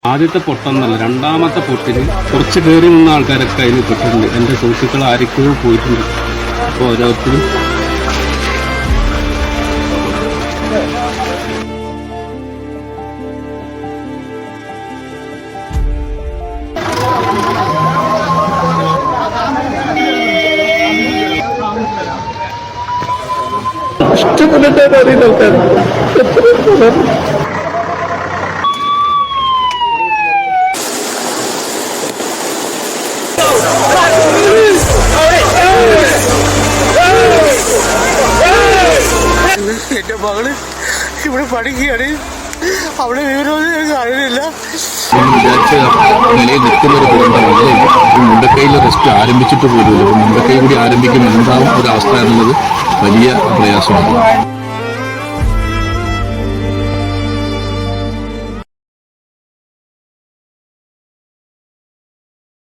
ആദ്യത്തെ പൊട്ടെന്നല്ല, രണ്ടാമത്തെ പൊട്ടിന് കുറച്ച് കയറി നിന്ന ആൾക്കാരൊക്കെ അതിന് പെട്ടിട്ടുണ്ട്. എൻ്റെ സുഹൃത്തുക്കൾ ആരൊക്കെയോ പോയിട്ടുണ്ട്. അപ്പോൾ ഓരോരുത്തരും ഇഷ്ടപ്പെട്ടിട്ട് അറിയുന്ന ആൾക്കാർ എന്റെ മകള് ഇവിടെ പഠിക്കുകയാണ്. അവിടെ വിവരമൊന്നും അറിയില്ല. വിചാരിച്ച നിലയിൽ നിൽക്കുന്ന ഒരു ദുരന്തമല്ല. മുണ്ടക്കൈയിൽ റെസ്റ്റ് ആരംഭിച്ചിട്ട് പോലുമില്ല. മുണ്ടക്കൈ കൂടി ആരംഭിക്കുമ്പോൾ എന്താവും ഒരവസ്ഥ എന്നുള്ളത് വലിയ പ്രയാസമാണ്.